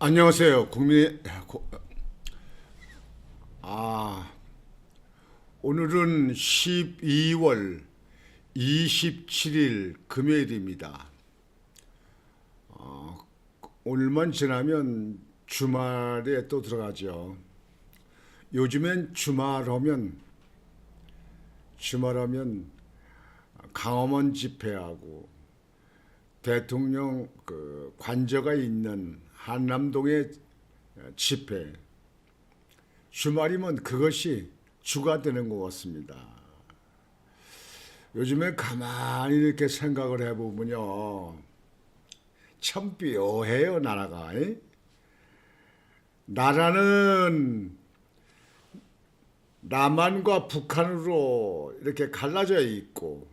안녕하세요. 아, 오늘은 12월 27일 금요일입니다. 오늘만 지나면 주말에 또 들어가죠. 요즘엔 주말하면 강화문 집회하고 대통령 관저가 있는 한남동의 집회, 주말이면 그것이 주가 되는 것 같습니다. 요즘에 가만히 이렇게 생각을 해보면요, 참 묘해요, 나라가. 나라는 남한과 북한으로 이렇게 갈라져 있고,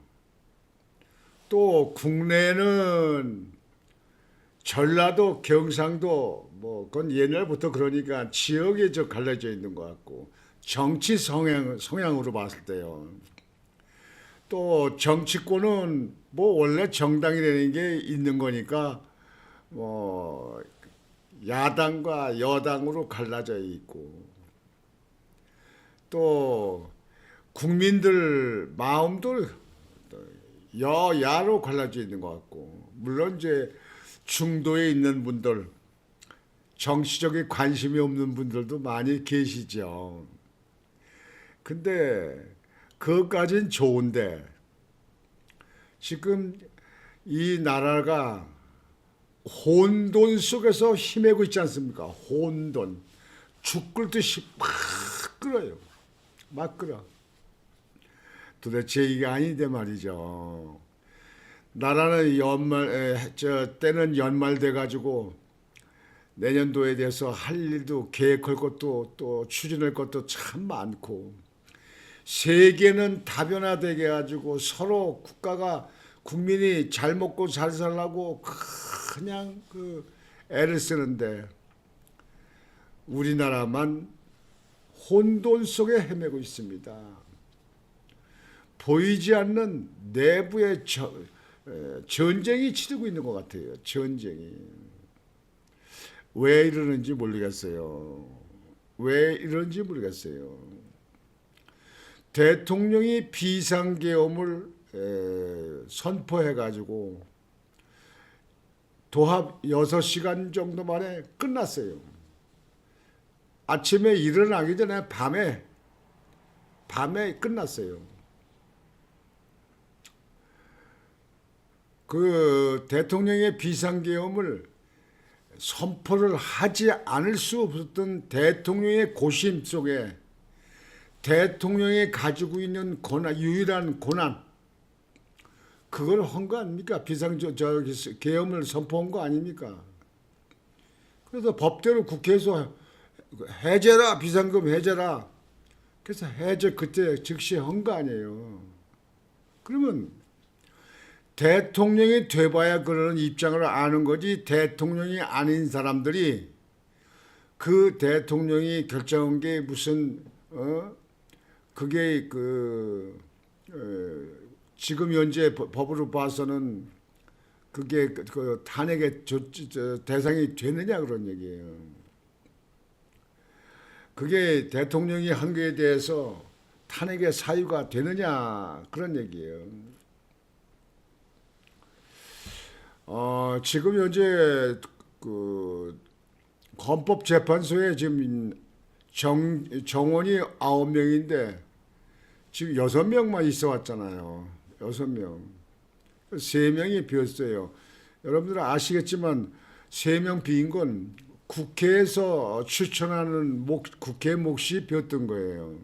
또 국내는 전라도, 경상도, 그건 옛날부터 그러니까 지역에 갈라져 있는 것 같고, 정치 성향으로 봤을 때요. 또 정치권은 원래 정당이라는 게 있는 거니까, 뭐, 야당과 여당으로 갈라져 있고, 또 국민들 마음도 여야로 갈라져 있는 것 같고, 물론 이제 중도에 있는 분들, 정치적인 관심이 없는 분들도 많이 계시죠. 근데 그것까진 좋은데 지금 이 나라가 혼돈 속에서 헤매고 있지 않습니까? 혼돈. 죽 끓듯이 막 끓어요. 막 끓어. 도대체 이게 아닌데 말이죠. 나라는 때는 연말돼 가지고 내년도에 대해서 할 일도 계획할 것도 또 추진할 것도 참 많고, 세계는 다변화되게 가지고 서로 국민이 잘 먹고 잘 살라고 그냥 애를 쓰는데 우리나라만 혼돈 속에 헤매고 있습니다. 보이지 않는 내부의 전쟁이 치르고 있는 것 같아요. 전쟁이. 왜 이러는지 모르겠어요. 왜 이러는지 모르겠어요. 대통령이 비상계엄을 선포해가지고 도합 6시간 정도 만에 끝났어요. 아침에 일어나기 전에 밤에 끝났어요. 그 대통령의 비상계엄을 선포를 하지 않을 수 없었던 대통령의 고심 속에 대통령이 가지고 있는 유일한 고난, 그걸 한 거 아닙니까? 계엄을 선포한 거 아닙니까? 그래서 법대로 국회에서 해제라, 비상금 해제라. 그래서 해제 그때 즉시 한 거 아니에요. 그러면 대통령이 돼봐야 그런 입장을 아는 거지, 대통령이 아닌 사람들이 그 대통령이 결정한 게 무슨 그게 지금 현재 법으로 봐서는 그게 탄핵의 대상이 되느냐 그런 얘기예요. 그게 대통령이 한 거에 대해서 탄핵의 사유가 되느냐 그런 얘기예요. 지금 현재 헌법재판소에 지금 정원이 9명인데 지금 6명만 있어 왔잖아요. 6명. 3명이 비었어요. 여러분들 아시겠지만 3명 비인 건 국회에서 추천하는 국회 몫이 비었던 거예요.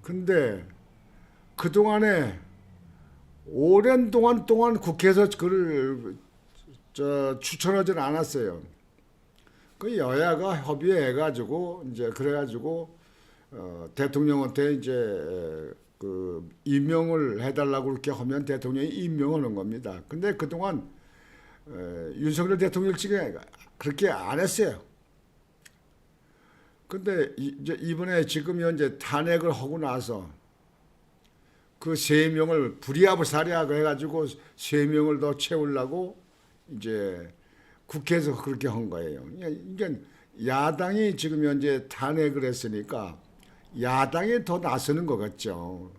근데 그동안에 오랜 동안 국회에서 그를 추천하지는 않았어요. 그 여야가 협의해가지고 이제 그래가지고 대통령한테 이제 임명을 해달라고 그렇게 하면 대통령이 임명하는 겁니다. 근데 그동안 윤석열 대통령 측에 그렇게 안 했어요. 근데 이제 이번에 지금 현재 탄핵을 하고 나서 그 3명을 불이하고 사리하고 해가지고 3명을 더 채우려고 이제 국회에서 그렇게 한 거예요. 그러니까 야당이 지금 현재 탄핵을 했으니까 야당이 더 나서는 것 같죠.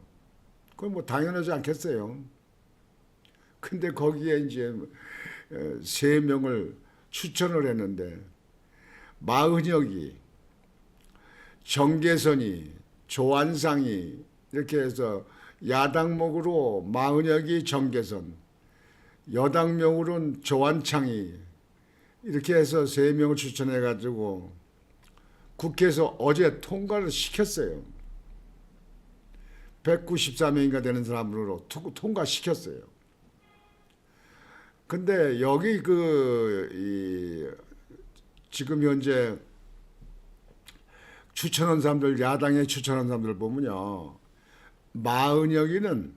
그건 뭐 당연하지 않겠어요. 근데 거기에 이제 3명을 추천을 했는데 마은혁이, 정계선이, 조한상이 이렇게 해서 야당목으로 마은혁이, 정계선, 여당목으로는 조한창이 이렇게 해서 3명을 추천해가지고 국회에서 어제 통과를 시켰어요. 194명인가 되는 사람으로 통과시켰어요. 근데 여기 지금 현재 추천한 사람들, 야당에 추천한 사람들 보면요. 마은혁이는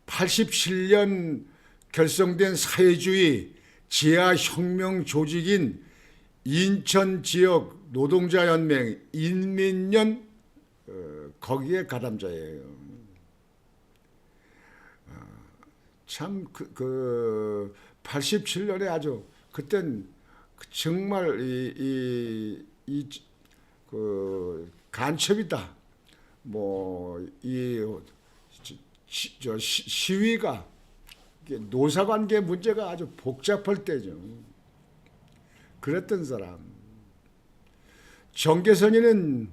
87년 결성된 사회주의 지하혁명 조직인 인천지역 노동자연맹 인민연 거기에 가담자예요. 참 87년에 아주 그땐 정말 간첩이다. 시위가 노사관계 문제가 아주 복잡할 때죠. 그랬던 사람. 정계선이는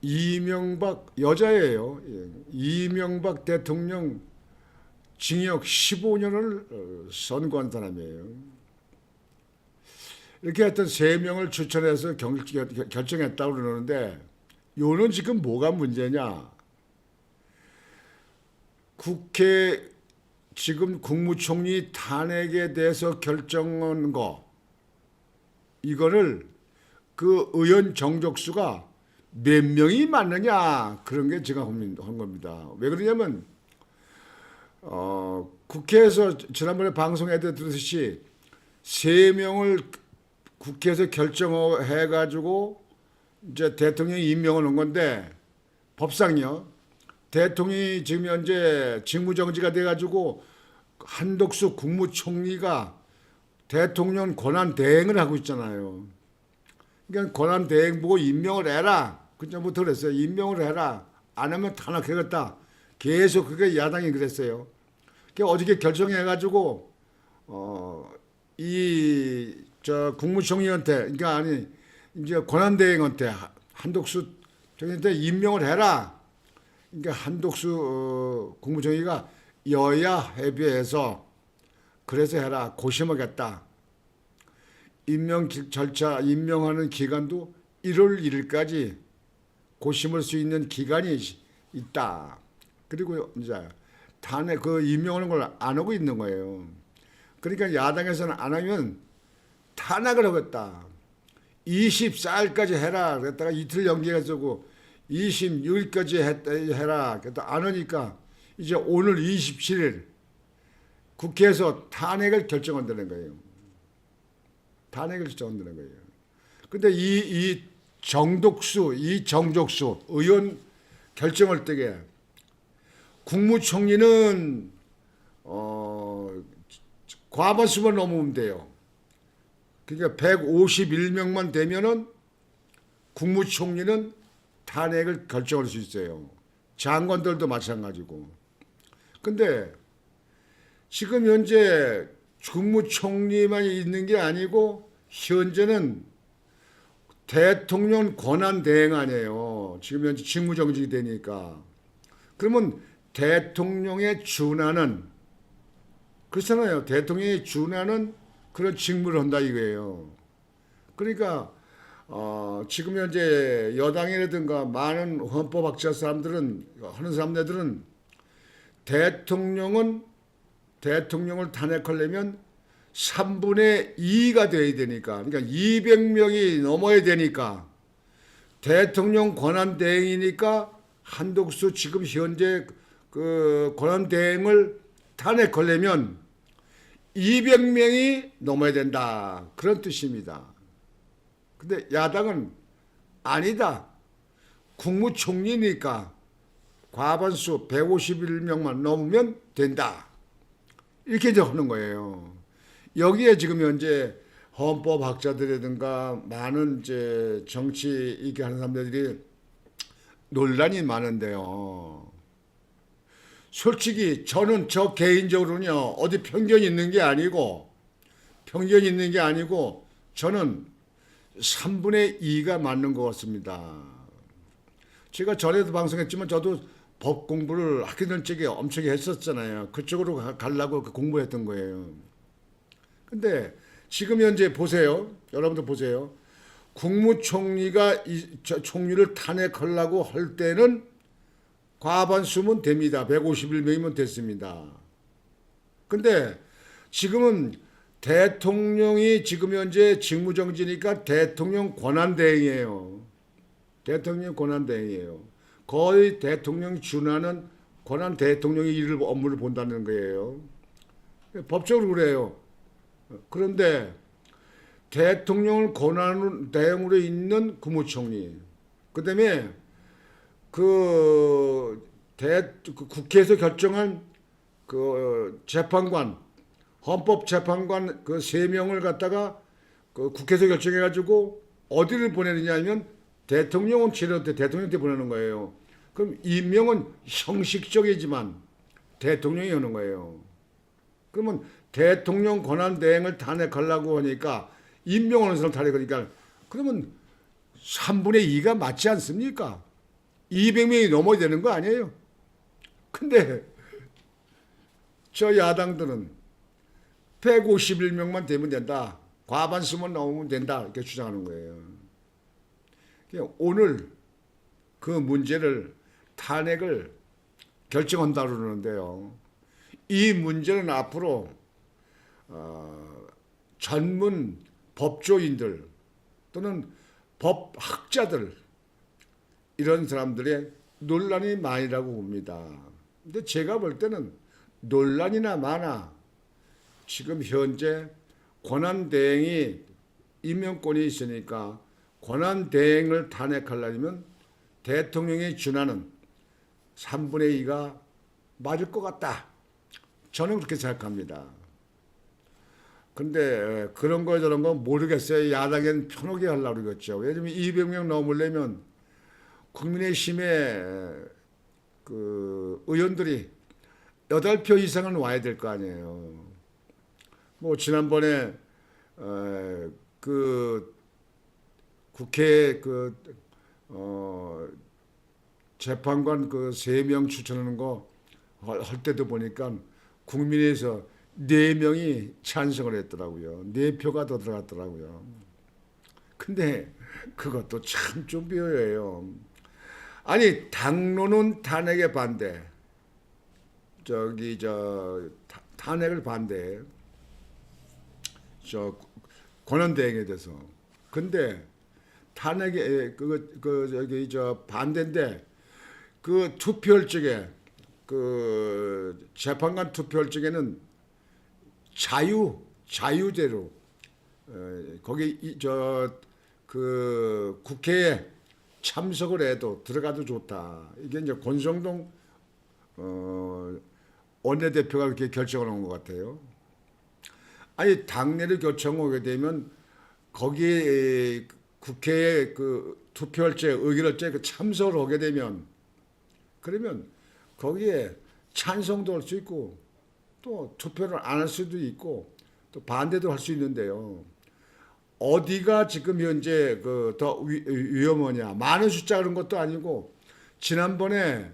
이명박 여자예요. 이명박 대통령 징역 15년을 선고한 사람이에요. 이렇게 하여튼 3명을 추천해서 결정했다고 그러는데 요는 지금 뭐가 문제냐. 국회 지금 국무총리 탄핵에 대해서 결정한 거 이거를 그 의원 정족수가 몇 명이 맞느냐 그런 게 제가 한 겁니다. 왜 그러냐면 국회에서 지난번에 방송에 들었듯이 3명을 국회에서 결정해가지고 이제 대통령이 임명을 한 건데 법상요. 대통령이 지금 현재 직무정지가 돼가지고 한덕수 국무총리가 대통령 권한 대행을 하고 있잖아요. 그러니까 권한 대행 보고 임명을 해라. 그전부터 그랬어요. 임명을 해라. 안 하면 탄핵하겠다. 계속 그게 야당이 그랬어요. 어저께 결정해가지고 국무총리한테 그러니까 아니 이제 권한 대행한테 한덕수 총리한테 임명을 해라. 그러니까 한덕수 국무총리가 여야 협의해서 그래서 해라. 고심하겠다. 임명 절차 임명하는 기간도 1월 1일까지 고심할 수 있는 기간이 있다. 그리고 이제 탄핵 임명하는 걸 안 하고 있는 거예요. 그러니까 야당에서는 안 하면 탄핵을 하겠다. 24일까지 해라. 그랬다가 이틀 연기해가지고 26일까지 해라. 그랬다 안 하니까 이제 오늘 27일 국회에서 탄핵을 결정한다는 거예요. 탄핵을 결정한다는 거예요. 근데 이 정족수 의원 결정할 때에 국무총리는 과반수만 넘으면 돼요. 그러니까 151명만 되면은 국무총리는 탄핵을 결정할 수 있어요. 장관들도 마찬가지고. 근데 지금 현재 국무총리만 있는 게 아니고 현재는 대통령 권한 대행 아니에요. 지금 현재 직무정지가 되니까. 그러면 대통령에 준하는 그렇잖아요. 대통령에 준하는 그런 직무를 한다 이거예요. 그러니까 지금 현재 여당이라든가 많은 헌법학자 사람들은 하는 사람들은 대통령을 탄핵하려면 3분의 2가 돼야 되니까 그러니까 200명이 넘어야 되니까 대통령 권한 대행이니까 한덕수 지금 현재 그 권한 대행을 탄핵하려면 200명이 넘어야 된다. 그런 뜻입니다. 근데 야당은 아니다. 국무총리니까 과반수 151명만 넘으면 된다. 이렇게 이제 하는 거예요. 여기에 지금 현재 헌법학자들이든가 많은 이제 정치 이게 하는 사람들이 논란이 많은데요. 솔직히 저는 저 개인적으로는요, 어디 편견이 있는 게 아니고, 저는 3분의 2가 맞는 것 같습니다. 제가 전에도 방송했지만 저도 법 공부를 학교 다닐 적에 엄청 했었잖아요. 그쪽으로 가려고 공부했던 거예요. 근데 지금 현재 보세요. 여러분들 보세요. 국무총리가 총리를 탄핵하려고 할 때는 과반수면 됩니다. 151명이면 됐습니다. 근데 지금은 대통령이 지금 현재 직무정지니까 대통령 권한대행이에요. 대통령 권한대행이에요. 거의 대통령 준하는 권한 대통령이 일을 업무를 본다는 거예요. 법적으로 그래요. 그런데 대통령을 권한 대행으로 있는 국무총리, 그다음에 국회에서 결정한 그 재판관, 헌법재판관 그 3명을 갖다가 그 국회에서 결정해가지고 어디를 보내느냐 하면 대통령은 대통령한테 보내는 거예요. 그럼 임명은 형식적이지만 대통령이 하는 거예요. 그러면 대통령 권한 대행을 탄핵하려고 하니까 임명하는 사람 탄핵하니까 그러면 3분의 2가 맞지 않습니까? 200명이 넘어야 되는 거 아니에요? 근데 저 야당들은 151명만 되면 된다. 과반수만 넘으면 된다. 이렇게 주장하는 거예요. 오늘 그 문제를 탄핵을 결정한다 그러는데요. 이 문제는 앞으로 전문 법조인들 또는 법학자들 이런 사람들의 논란이 많이라고 봅니다. 근데 제가 볼 때는 논란이나 많아 지금 현재 권한대행이 임명권이 있으니까 권한대행을 탄핵하려면 대통령이 준하는 3분의 2가 맞을 것 같다. 저는 그렇게 생각합니다. 근데 그런 거 저런 거 모르겠어요. 야당엔 편하게 하려고 그러겠죠. 왜냐면 200명 넘으려면 국민의힘의 그 의원들이 8표 이상은 와야 될 거 아니에요. 뭐 지난번에 그 국회 재판관 그 3명 추천하는 거 할 때도 보니까 국민에서 4명이 찬성을 했더라고요. 4표가 더 들어갔더라고요. 근데 그것도 참 좀 비효예요. 아니 당론은 탄핵에 반대. 탄핵을 반대해. 권한대행에 대해서. 근데 탄핵에 반대인데 그 투표할 적에 그 재판관 투표할 적에는 자유대로 거기 그 국회에 참석을 해도 들어가도 좋다. 이게 이제 권성동 원내대표가 그렇게 결정을 한 것 같아요. 아니 당내를 결정하게 되면 거기에 국회에 그 투표할 때 의결할 때 참석을 하게 되면 그러면 거기에 찬성도 할 수 있고 또 투표를 안 할 수도 있고 또 반대도 할 수 있는데요. 어디가 지금 현재 그 더 위험하냐? 많은 숫자 그런 것도 아니고 지난번에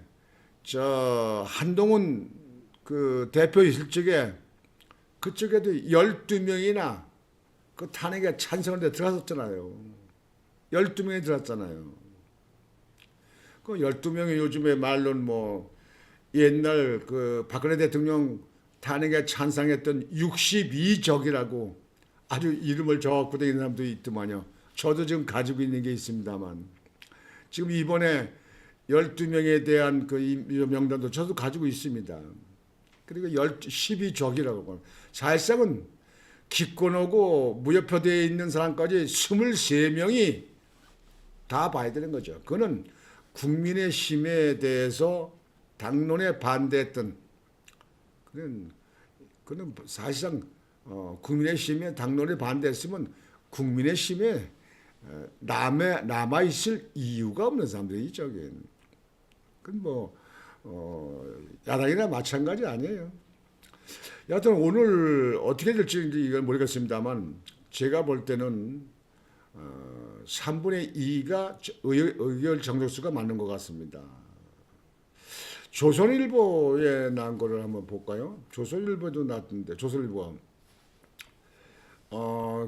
저 한동훈 그 대표 있을 적에 그쪽에도 12명이나 그 탄핵에 찬성을 들어갔었잖아요. 12명이 들어갔잖아요. 그 12명이 요즘에 말로는 뭐 옛날 그 박근혜 대통령 탄핵에 찬성했던 62적이라고 아주 이름을 적고 다니는 사람도 있더만요. 저도 지금 가지고 있는 게 있습니다만 지금 이번에 12명에 대한 그 명단도 저도 가지고 있습니다. 그리고 12적이라고 사실상은 기권하고 무효표되어 있는 사람까지 23명이 다 봐야 되는 거죠. 그거는 국민의힘에 대해서 당론에 반대했던 그는 사실상 국민의힘에 당론에 반대했으면 국민의힘에 남아 있을 이유가 없는 사람들이 저긴. 그건 뭐 야당이나 마찬가지 아니에요. 여하튼 오늘 어떻게 될지 이걸 모르겠습니다만 제가 볼 때는 3분의 2가 의결 정족수가 맞는 것 같습니다. 조선일보에 난 거를 한번 볼까요? 조선일보도 났던데 조선일보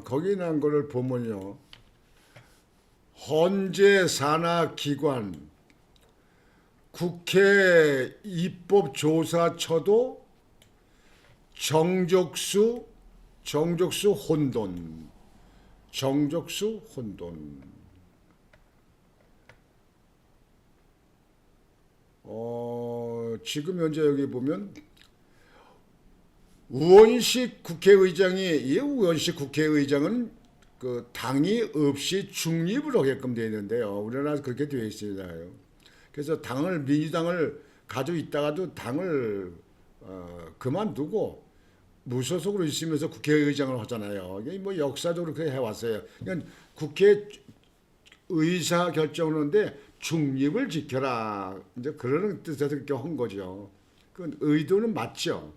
거기 난 거를 보면요. 헌재 산하기관 국회 입법조사처도 정족수 혼돈. 지금 현재 여기 보면 우원식 국회의장은 그 당이 없이 중립을 하게끔 되어 있는데요. 우리나라 그렇게 되어 있습니다. 그래서 민주당을 가지고 있다가도 당을 그만두고 무소속으로 있으면서 국회의장을 하잖아요. 이게 뭐 역사적으로 그렇게 해왔어요. 그러니까 국회 의사 결정을 하는데 중립을 지켜라. 이제 그러는 뜻에서 그렇게 한 거죠. 그 의도는 맞죠.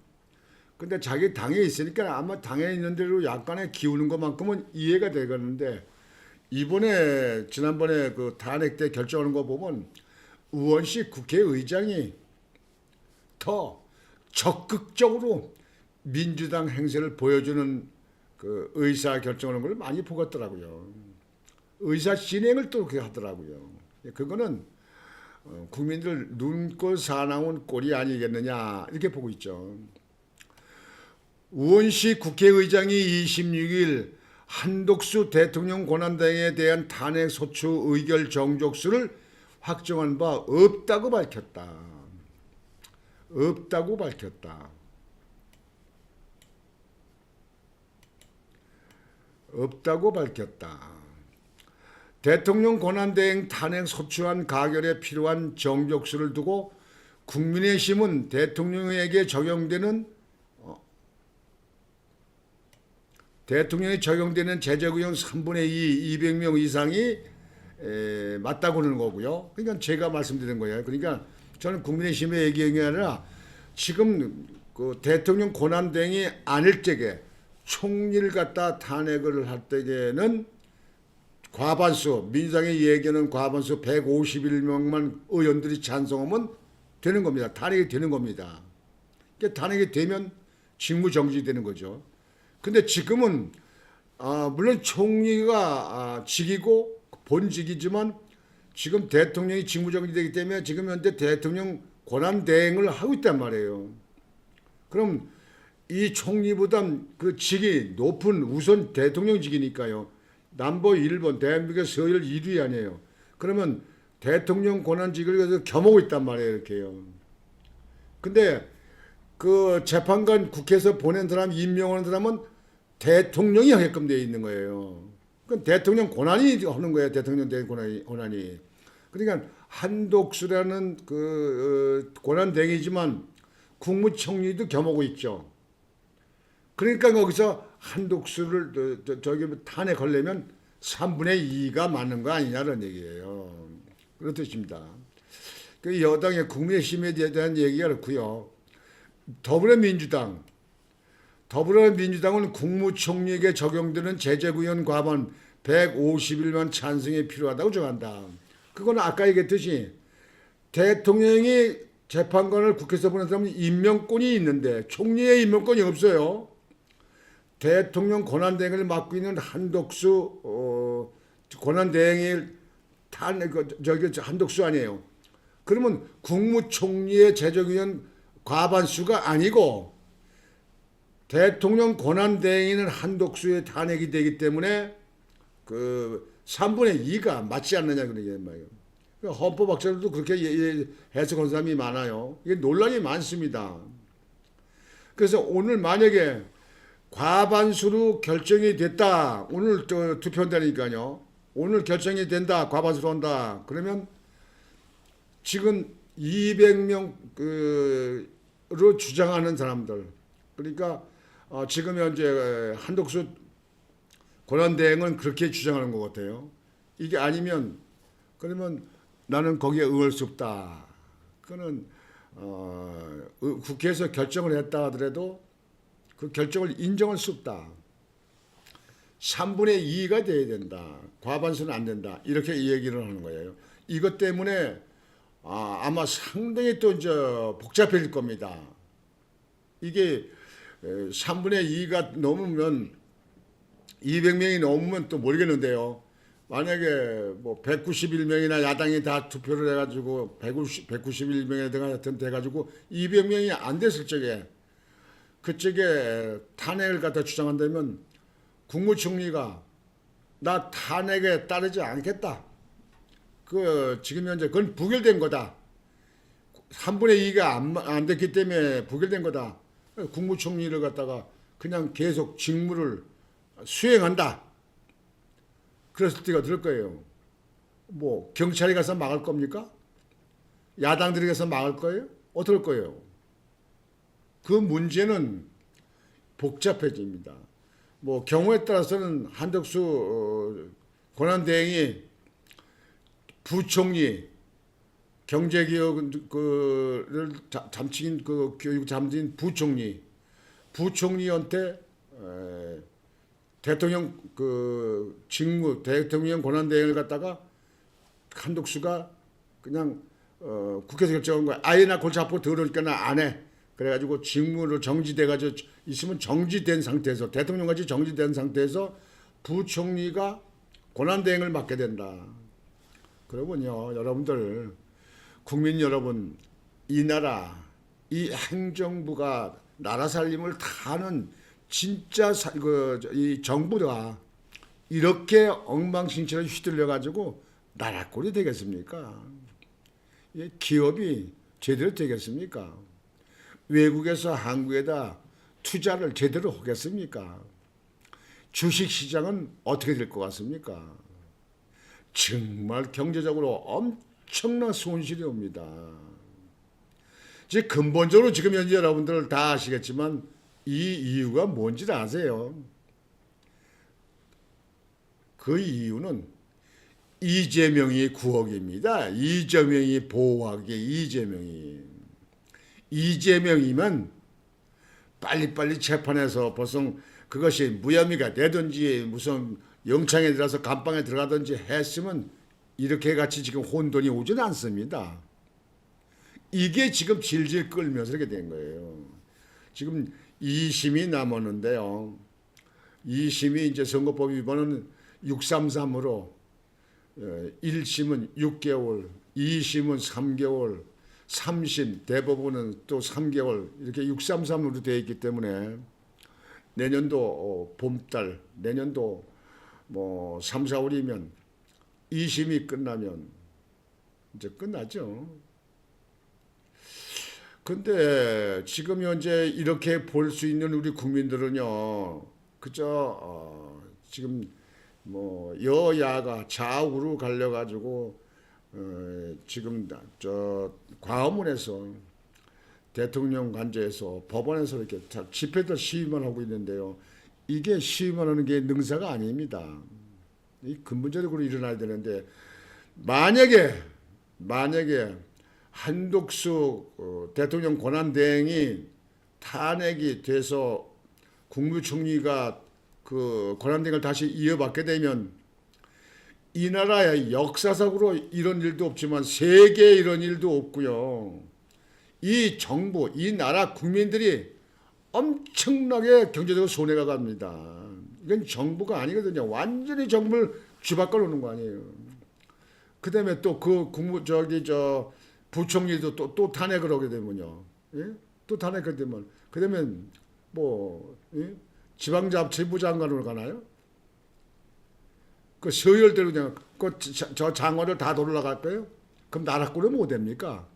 근데 자기 당에 있으니까 아마 당에 있는 대로 약간의 기우는 것만큼은 이해가 되겠는데 지난번에 그 탄핵 때 결정하는 거 보면 우원식 국회의장이 더 적극적으로 민주당 행세를 보여주는 그 의사 결정하는 걸 많이 보겠더라고요. 의사 진행을 또 그렇게 하더라고요. 그거는 국민들 눈꼴 사나운 꼴이 아니겠느냐 이렇게 보고 있죠. 우원식 국회의장이 26일 한독수 대통령 권한대행에 대한 탄핵 소추 의결 정족수를 확정한 바 없다고 밝혔다. 대통령 권한대행 탄핵 소추안 가결에 필요한 정족수를 두고 국민의힘은 대통령에 적용되는 제적의원 3분의 2, 200명 이상이 맞다고 하는 거고요. 그러니까 제가 말씀드린 거예요. 그러니까 저는 국민의힘의 얘기가 아니라 지금 그 대통령 권한대행이 아닐 적에 총리를 갖다 탄핵을 할 때에는 과반수, 민주당이 얘기하는 과반수 151명만 의원들이 찬성하면 되는 겁니다. 탄핵이 되는 겁니다. 그러니까 탄핵이 되면 직무 정지되는 거죠. 근데 지금은 물론 총리가 직이고 본직이지만 지금 대통령이 직무정지되기 때문에 지금 현재 대통령 권한대행을 하고 있단 말이에요. 그럼 이 총리보다 그 직이 높은 우선 대통령직이니까요. 넘버 1번 대한민국의 서열 1위 아니에요. 그러면 대통령 권한직을 그래서 겸하고 있단 말이에요. 이렇게요. 근데 그 재판관 국회에서 보낸 사람 임명하는 사람은 대통령이 하게끔 되어 있는 거예요. 그건 대통령 권한이 하는 거예요. 대통령 권한이. 그러니까 한독수라는 그 권한대행이지만 국무총리도 겸하고 있죠. 그러니까 거기서 한독수를 저기 탄핵하려면 3분의 2가 맞는 거 아니냐는 얘기예요. 그런 뜻입니다. 그 여당의 국민의힘에 대한 얘기가 그렇고요. 더불어민주당은 국무총리에게 적용되는 제적의원 과반 151만 찬성이 필요하다고 정한다. 그건 아까 얘기했듯이 대통령이 재판관을 국회에서 보낸 사람은 임명권이 있는데 총리의 임명권이 없어요. 대통령 권한대행을 맡고 있는 한독수 권한대행이 한독수 아니에요. 그러면 국무총리의 제적의원 과반수가 아니고 대통령 권한대행에는 한독수의 탄핵이 되기 때문에 그 3분의 2가 맞지 않느냐 그런 말이에요. 헌법학자들도 그렇게 해석하는 사람이 많아요. 이게 논란이 많습니다. 그래서 오늘 만약에 과반수로 결정이 됐다. 오늘 투표한다니까요. 오늘 결정이 된다. 과반수로 한다. 그러면 지금 200명으로 주장하는 사람들. 그러니까 지금 현재 한덕수 권한대행은 그렇게 주장하는 것 같아요. 이게 아니면 그러면 나는 거기에 응할 수 없다. 그거는 국회에서 결정을 했다 하더라도 그 결정을 인정할 수 없다. 3분의 2가 돼야 된다. 과반수는 안 된다. 이렇게 얘기를 하는 거예요. 이것 때문에 아마 상당히 또 이제 복잡해질 겁니다. 이게 3분의 2가 넘으면 200명이 넘으면 또 모르겠는데요. 만약에 뭐 191명이나 야당이 다 투표를 해가지고 191명에 하여튼 돼가지고 200명이 안 됐을 적에 그쪽에 탄핵을 갖다 주장한다면 국무총리가 나 탄핵에 따르지 않겠다. 지금 현재 그건 부결된 거다. 3분의 2가 안 됐기 때문에 부결된 거다. 국무총리를 갖다가 그냥 계속 직무를 수행한다. 그랬을 때가 들 거예요. 뭐 경찰이 가서 막을 겁니까? 야당들이 가서 막을 거예요? 어떨 거예요? 그 문제는 복잡해집니다. 뭐 경우에 따라서는 한덕수 권한대행이 부총리 경제개혁을 잠식인 교육 잠진 부총리한테 대통령 직무 대통령 권한대행을 갖다가 한덕수가 그냥 국회에서 결정한 거야. 아예 나 골치 아프고 더러우니까 나 안 해. 그래가지고 직무를 정지돼가지고 있으면 정지된 상태에서 대통령같이 정지된 상태에서 부총리가 권한대행을 맡게 된다. 그러면요, 여러분들, 국민 여러분, 이 나라, 이 행정부가 나라 살림을 다 하는 진짜 이 정부가 이렇게 엉망진창을 휘둘려가지고 나라 꼴이 되겠습니까? 기업이 제대로 되겠습니까? 외국에서 한국에다 투자를 제대로 하겠습니까? 주식시장은 어떻게 될 것 같습니까? 정말 경제적으로 엄청난 손실이 옵니다. 이제 근본적으로 지금 현재 여러분들 다 아시겠지만 이 이유가 뭔지 아세요? 그 이유는 이재명이 구억입니다. 이재명이 보호하기 이재명이면 빨리빨리 재판해서 벌써 그것이 무혐의가 되든지 무슨 영창에 들어서 감방에 들어가든지 했으면 이렇게 같이 지금 혼돈이 오지는 않습니다. 이게 지금 질질 끌면서 이렇게 된 거예요. 지금 2심이 남았는데요. 2심이 이제 선거법 위반은 633으로 1심은 6개월, 2심은 3개월, 3심 대법원은 또 3개월 이렇게 633으로 되어 있기 때문에 내년도 봄달, 내년도 뭐 3, 4월이면 2심이 끝나면 이제 끝나죠. 근데 지금 현재 이렇게 볼 수 있는 우리 국민들은요, 그저 지금 뭐 여야가 좌우로 갈려가지고 지금 저 광화문에서 대통령 관저에서 법원에서 이렇게 집회들 시위만 하고 있는데요. 이게 시위만 하는 게 능사가 아닙니다. 이 근본적으로 일어나야 되는데 만약에 한덕수 대통령 권한대행이 탄핵이 돼서 국무총리가 그 권한대행을 다시 이어받게 되면 이 나라의 역사적으로 이런 일도 없지만 세계에 이런 일도 없고요. 이 정부, 이 나라 국민들이 엄청나게 경제적으로 손해가 갑니다. 이건 정부가 아니거든요. 완전히 정부를 쥐바꿔 놓는 거 아니에요. 그 다음에 또 그 부총리도 또 탄핵을 하게 되면요. 예? 또 탄핵을 되면, 그러면 뭐, 예? 지방자치부 장관으로 가나요? 그 서열대로 그냥 저 장관을 다 돌아갈 거예요? 그럼 나라 꼴은 뭐 됩니까?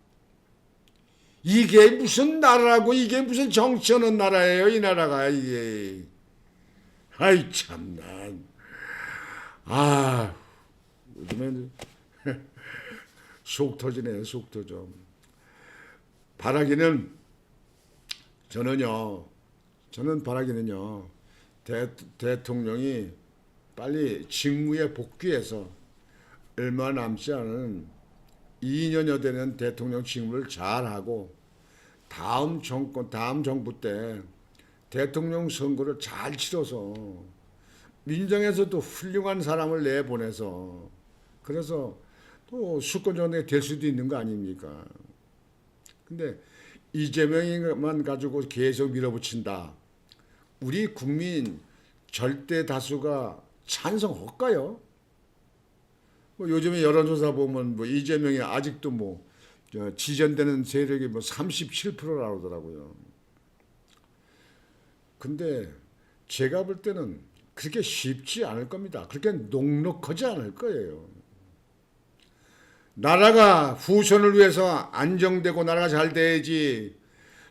이게 무슨 나라고 이게 무슨 정치하는 나라예요, 이 나라가 이게. 아이 참나. 요즘에는 속 터지네, 속 터져. 바라기는 저는요 저는 바라기는요. 대통령이 빨리 직무에 복귀해서 얼마 남지 않은 2년여 되는 대통령 직무를 잘하고 다음 정부 때 대통령 선거를 잘 치러서 민정에서도 훌륭한 사람을 내보내서 그래서 또 수권 정당이 될 수도 있는 거 아닙니까? 근데 이재명만 가지고 계속 밀어붙인다. 우리 국민 절대 다수가 찬성할까요? 뭐 요즘에 여론조사 보면 뭐 이재명이 아직도 뭐 지전되는 세력이 뭐 37%라고 하더라고요. 근데 제가 볼 때는 그렇게 쉽지 않을 겁니다. 그렇게 녹록하지 않을 거예요. 나라가 후손을 위해서 안정되고 나라가 잘 돼야지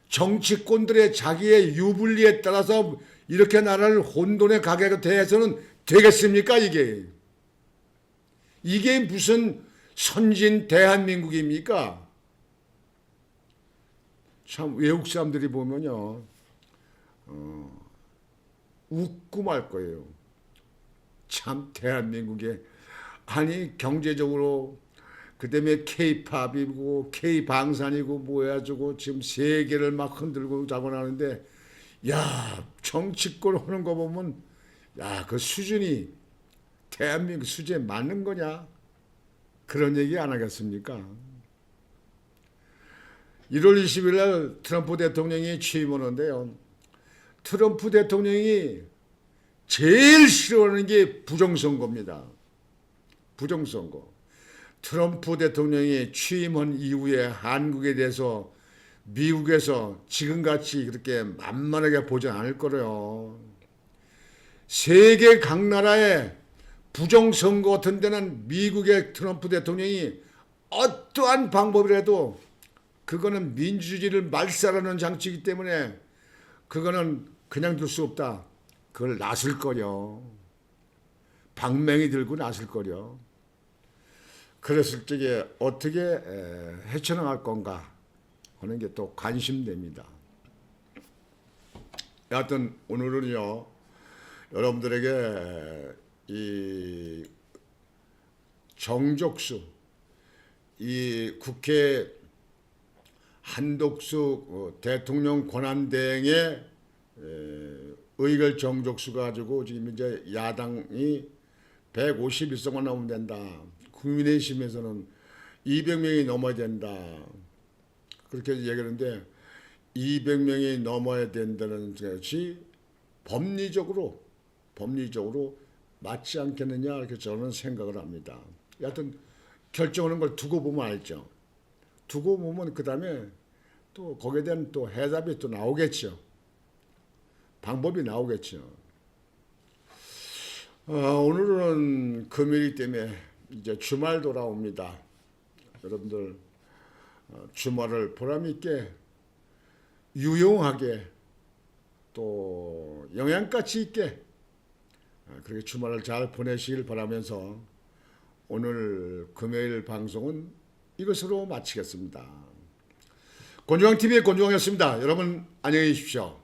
정치권들의 자기의 유불리에 따라서 이렇게 나라를 혼돈에 가게 돼서는 되겠습니까 이게? 이게 무슨 선진 대한민국입니까? 참 외국 사람들이 보면요 웃고 말 거예요. 참 대한민국에 아니 경제적으로 그다음에 K-팝이고 K-방산이고 뭐야주고 지금 세계를 막 흔들고 자고 나는데 야 정치권 하는 거 보면 야 그 수준이 대한민국 수준에 맞는 거냐 그런 얘기 안 하겠습니까? 1월 20일 날 트럼프 대통령이 취임하는데요. 트럼프 대통령이 제일 싫어하는 게 부정선거입니다. 부정선거. 트럼프 대통령이 취임한 이후에 한국에 대해서 미국에서 지금같이 그렇게 만만하게 보지 않을 거래요. 세계 각 나라의 부정선거 같은 데는 미국의 트럼프 대통령이 어떠한 방법이라도 그거는 민주주의를 말살하는 장치이기 때문에 그거는 그냥 둘 수 없다. 그걸 나설 거려. 방맹이 들고 나설 거려. 그랬을 적에 어떻게 헤쳐나갈 건가 하는 게 또 관심됩니다. 여하튼 오늘은요 여러분들에게 이 정족수 이 국회 한독수 대통령 권한대행의 의결 정족수 가지고 지금 이제 야당이 151석만 넘으면 된다. 국민의힘에서는 200명이 넘어야 된다. 그렇게 얘기하는데 200명이 넘어야 된다는 것이 법리적으로 맞지 않겠느냐 이렇게 저는 생각을 합니다. 여하튼 결정하는 걸 두고 보면 알죠. 두고 보면 그 다음에 또 거기에 대한 또 해답이 또 나오겠죠. 방법이 나오겠죠. 오늘은 금요일이기 때문에 이제 주말 돌아옵니다. 여러분들 주말을 보람있게 유용하게 또 영양가치 있게 그렇게 주말을 잘 보내시길 바라면서 오늘 금요일 방송은 이것으로 마치겠습니다. 곤조왕TV의 곤조왕이었습니다. 여러분 안녕히 계십시오.